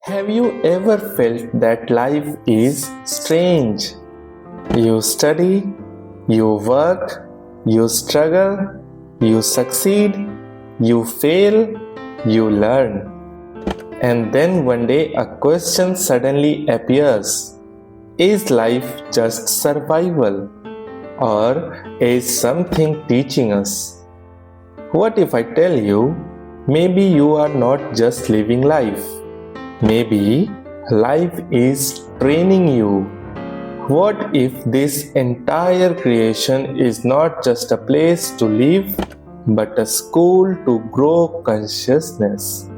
Have you ever felt that life is strange? You study, you work, you struggle, you succeed, you fail, you learn. And then one day a question suddenly appears. Is life just survival? Or is something teaching us? What if I tell you, maybe you are not just living life? Maybe life is training you. What if this entire creation is not just a place to live, but a school to grow consciousness?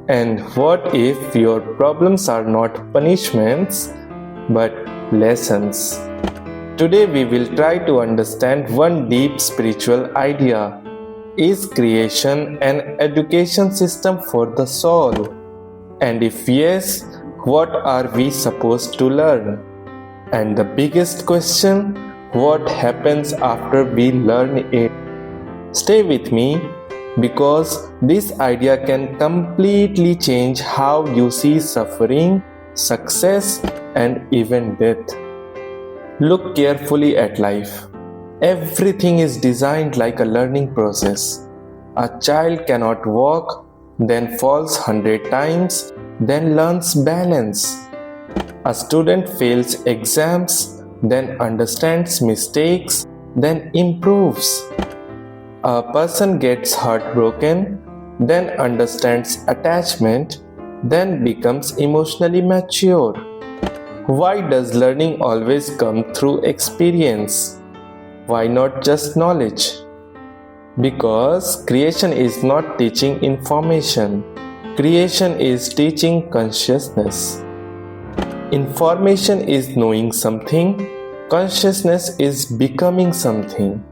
And what if your problems are not punishments, but lessons? Today we will try to understand one deep spiritual idea. Is creation an education system for the soul? And if yes, what are we supposed to learn? And the biggest question, what happens after we learn it? Stay with me because this idea can completely change how you see suffering, success, and even death. Look carefully at life. Everything is designed like a learning process. A child cannot walk, then falls 100 times, then learns balance. A student fails exams, then understands mistakes, then improves. A person gets heartbroken, then understands attachment, then becomes emotionally mature. Why does learning always come through experience? Why not just knowledge? Because creation is not teaching information. Creation is teaching consciousness. Information is knowing something. Consciousness is becoming something.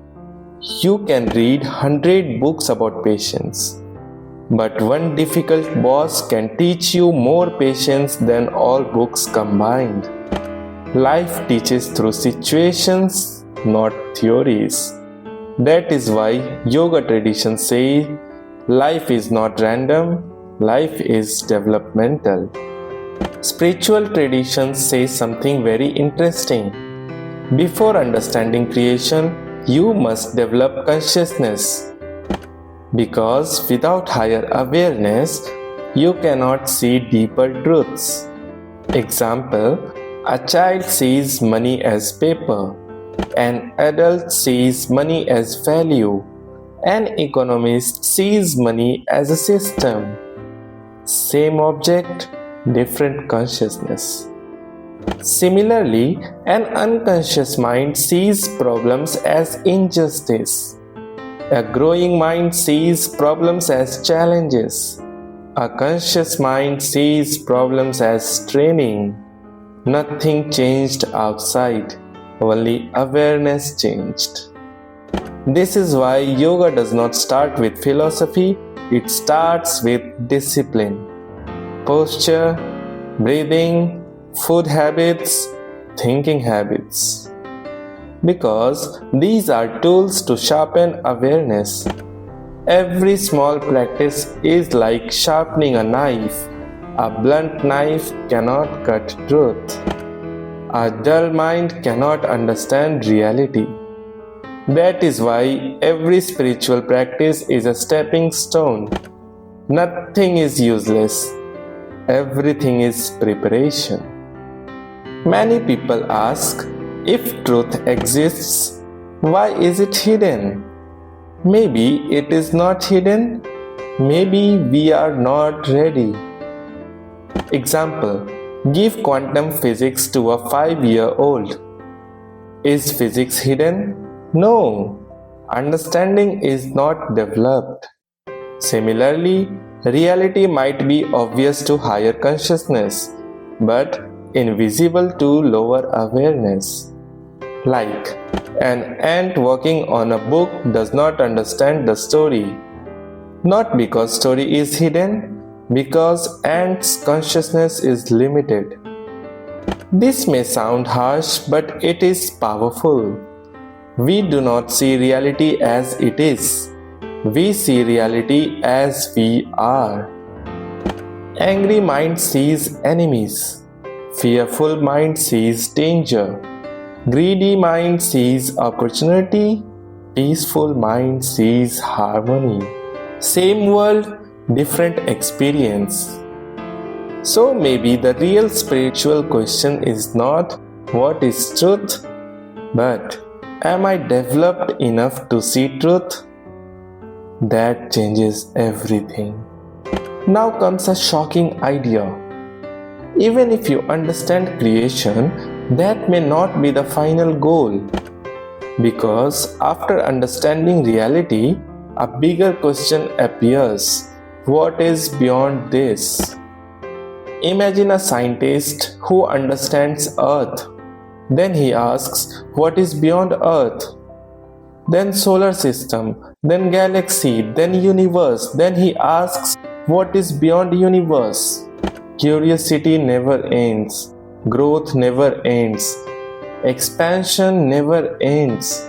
You can read 100 books about patience. But one difficult boss can teach you more patience than all books combined. Life teaches through situations, not theories. That is why yoga traditions say life is not random, life is developmental. Spiritual traditions say something very interesting. Before understanding creation, you must develop consciousness. Because without higher awareness, you cannot see deeper truths. Example, a child sees money as paper. An adult sees money as value. An economist sees money as a system. Same object, different consciousness. Similarly, an unconscious mind sees problems as injustice. A growing mind sees problems as challenges. A conscious mind sees problems as training. Nothing changed outside. Only awareness changed. This is why yoga does not start with philosophy, it starts with discipline. Posture, breathing, food habits, thinking habits. Because these are tools to sharpen awareness. Every small practice is like sharpening a knife. A blunt knife cannot cut truth. A dull mind cannot understand reality. That is why every spiritual practice is a stepping stone. Nothing is useless. Everything is preparation. Many people ask, if truth exists, why is it hidden? Maybe it is not hidden. Maybe we are not ready. Example, give quantum physics to a 5-year-old. Is physics hidden? No. Understanding is not developed. Similarly, reality might be obvious to higher consciousness, but invisible to lower awareness. Like, an ant walking on a book does not understand the story. Not because story is hidden, because ant's consciousness is limited. This may sound harsh, but it is powerful. We do not see reality as it is. We see reality as we are. Angry mind sees enemies. Fearful mind sees danger. Greedy mind sees opportunity. Peaceful mind sees harmony. Same world, different experience. So maybe the real spiritual question is not what is truth, but am I developed enough to see truth? That changes everything. Now comes a shocking idea. Even if you understand creation, that may not be the final goal. Because after understanding reality, a bigger question appears. What is beyond this? Imagine a scientist who understands Earth. Then he asks, what is beyond Earth? Then solar system, then galaxy, then universe. Then he asks, what is beyond universe? Curiosity never ends. Growth never ends. Expansion never ends.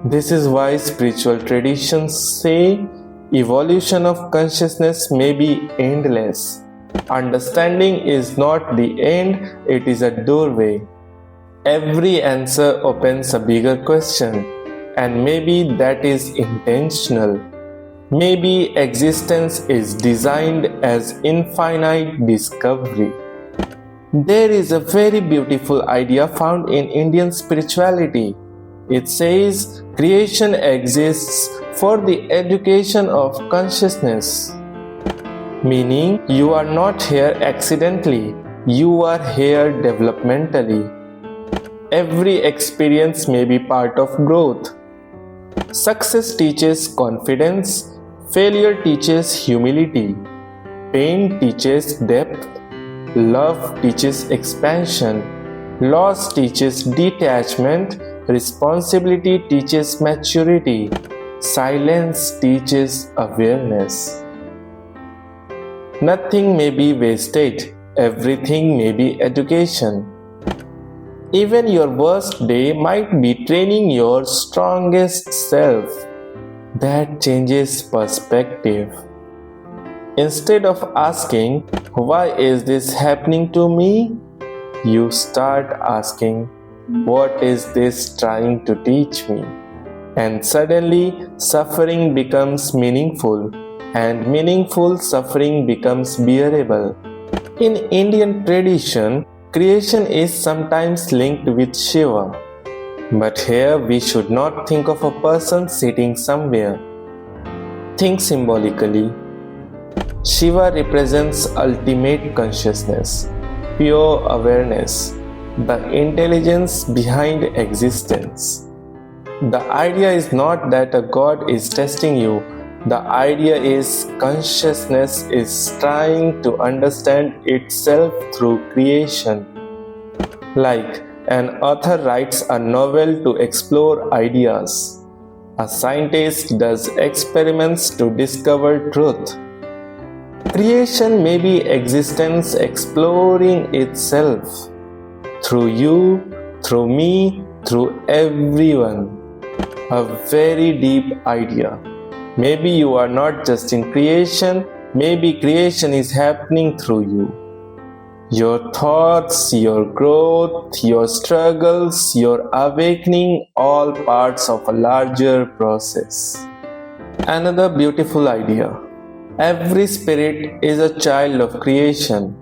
This is why spiritual traditions say evolution of consciousness may be endless. Understanding is not the end, it is a doorway. Every answer opens a bigger question, and maybe that is intentional. Maybe existence is designed as infinite discovery. There is a very beautiful idea found in Indian spirituality. It says creation exists for the education of consciousness. Meaning you are not here accidentally, you are here developmentally. Every experience may be part of growth. Success teaches confidence, failure teaches humility, pain teaches depth, love teaches expansion, loss teaches detachment, responsibility teaches maturity, silence teaches awareness. Nothing may be wasted, everything may be education. Even your worst day might be training your strongest self. That changes perspective. Instead of asking, why is this happening to me? You start asking, what is this trying to teach me? And suddenly, suffering becomes meaningful, and meaningful suffering becomes bearable. In Indian tradition, creation is sometimes linked with Shiva. But here we should not think of a person sitting somewhere. Think symbolically. Shiva represents ultimate consciousness, pure awareness, the intelligence behind existence. The idea is not that a god is testing you. The idea is consciousness is trying to understand itself through creation. Like an author writes a novel to explore ideas. A scientist does experiments to discover truth. Creation may be existence exploring itself. Through you, through me, through everyone. A very deep idea. Maybe you are not just in creation, maybe creation is happening through you. Your thoughts, your growth, your struggles, your awakening, all parts of a larger process. Another beautiful idea. Every spirit is a child of creation.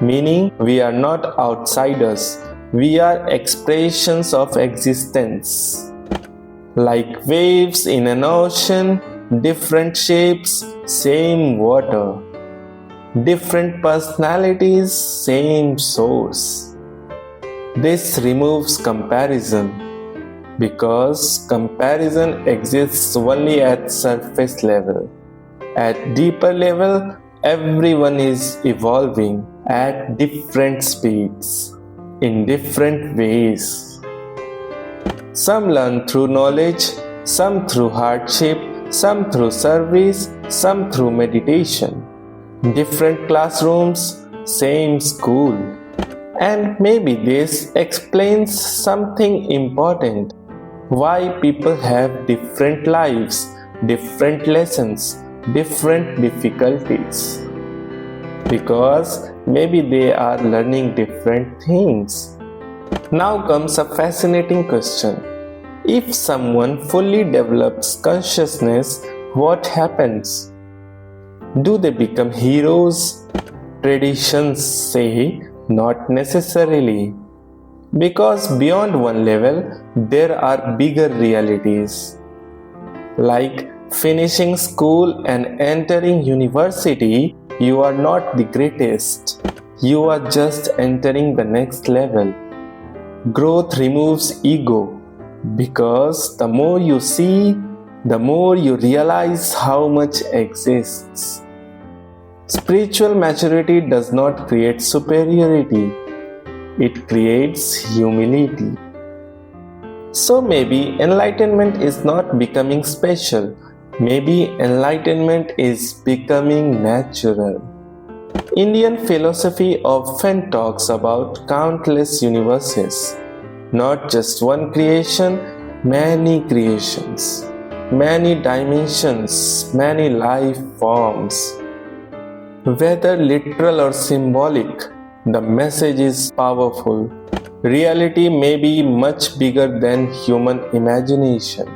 Meaning we are not outsiders, we are expressions of existence. Like waves in an ocean, different shapes, same water. Different personalities, same source. This removes comparison because comparison exists only at surface level. At deeper level, everyone is evolving at different speeds, in different ways. Some learn through knowledge, some through hardship, some through service, some through meditation. Different classrooms, same school. And maybe this explains something important. Why people have different lives, different lessons, different difficulties. because maybe they are learning different things. Now comes a fascinating question. If someone fully develops consciousness, what happens? Do they become heroes? Traditions say not necessarily. Because beyond one level, there are bigger realities. Like finishing school and entering university, you are not the greatest. You are just entering the next level. Growth removes ego because the more you see, the more you realize how much exists. Spiritual maturity does not create superiority, it creates humility. So maybe enlightenment is not becoming special, maybe enlightenment is becoming natural. Indian philosophy often talks about countless universes, not just one creation, many creations, many dimensions, many life forms. Whether literal or symbolic, the message is powerful. Reality may be much bigger than human imagination,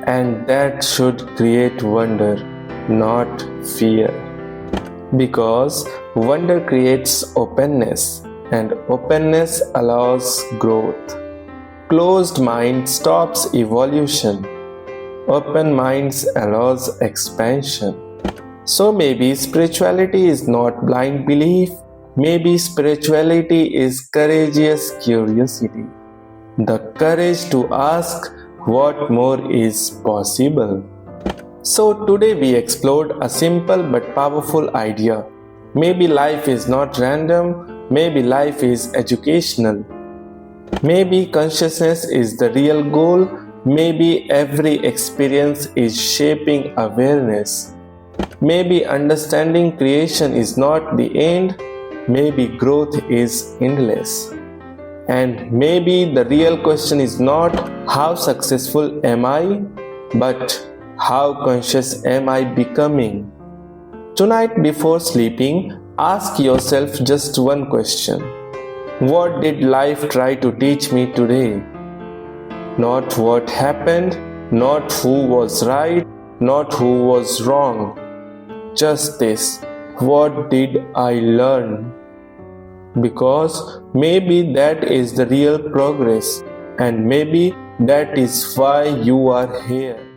and that should create wonder, not fear. Because wonder creates openness, and openness allows growth. Closed mind stops evolution. Open minds allows expansion. So maybe spirituality is not blind belief, maybe spirituality is courageous curiosity. The courage to ask what more is possible. So today we explored a simple but powerful idea. Maybe life is not random, maybe life is educational. Maybe consciousness is the real goal, maybe every experience is shaping awareness. Maybe understanding creation is not the end, maybe growth is endless. And maybe the real question is not how successful am I, but how conscious am I becoming? Tonight before sleeping, ask yourself just one question. What did life try to teach me today? Not what happened, not who was right, not who was wrong. Just this. What did I learn? Because maybe that is the real progress, and maybe that is why you are here.